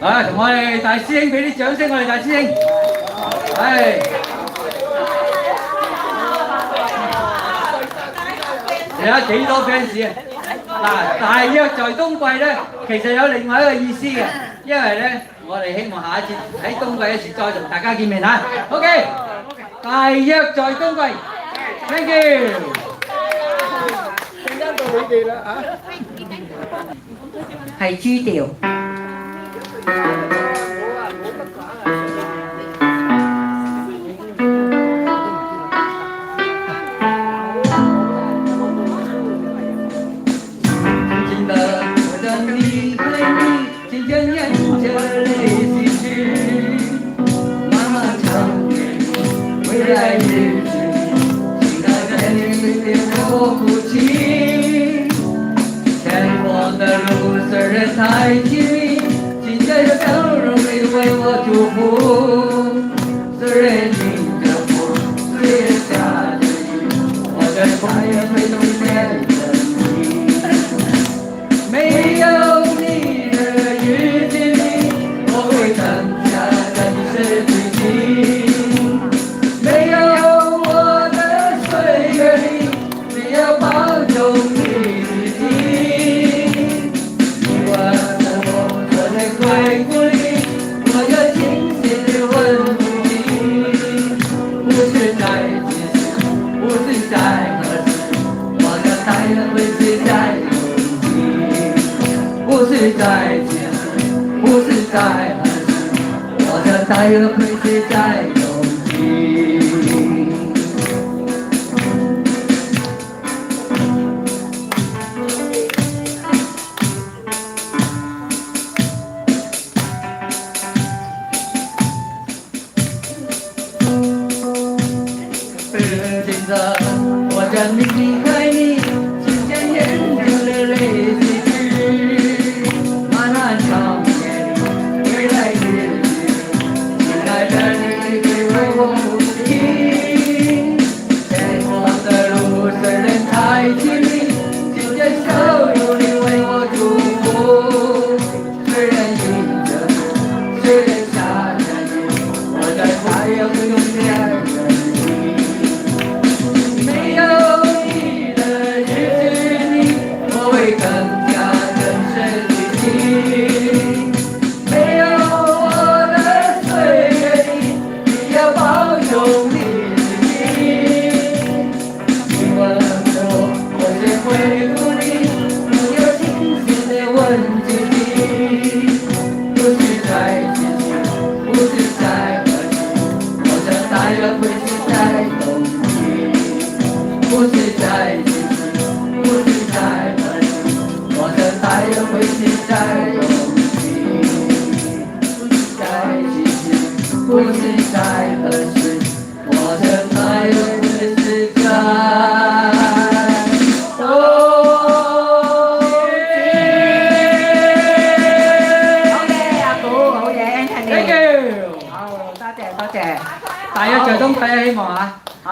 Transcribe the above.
啊，同我哋大師兄俾啲掌聲，我哋大師兄。係。你睇幾多 fans 啊？嗱，大約在冬季咧，其實有另外一個意思嘅，因為咧，我哋希望下一次喺冬季嘅時再同大家見面嚇。OK，大約在冬季 ，thank you。陣間到你哋啦嚇。係豬調。太亲密，亲切的笑容里为我祝福。虽然迎着风，虽然下着雨，我的花园会永远等你。没有你的日子里，我会更加更是自己。没有我的岁月里，只有保重你自己。回顾里，我有轻轻地问你，不是在几时，不是在何时，我的太阳会是在永恒。不是在几时，不是在何时，我的太阳会是在永恒。我将你离开你，今天眼中的泪几许？漫漫长夜里，未来日子，亲爱的你给我呼吸。前方的路虽然太亲密，紧接笑容里为我祝福。虽然迎着风，虽然下着雨，我的太阳会永远等你。没有你的日子里，我会更加更深自己。没有我的岁月里，你要保重你自己。你问我是回顾里，我有轻轻地问自己，不是在几时，不是在何时，我的太阳会是在永恒。不是在几时，不是在何时，我的太阳会是在永恒。不是在几时，不是在何时，我的太陽會是在好嘅，阿古好嘢 Thank you。好，多謝多謝。大約在冬季啊，希望嚇。好。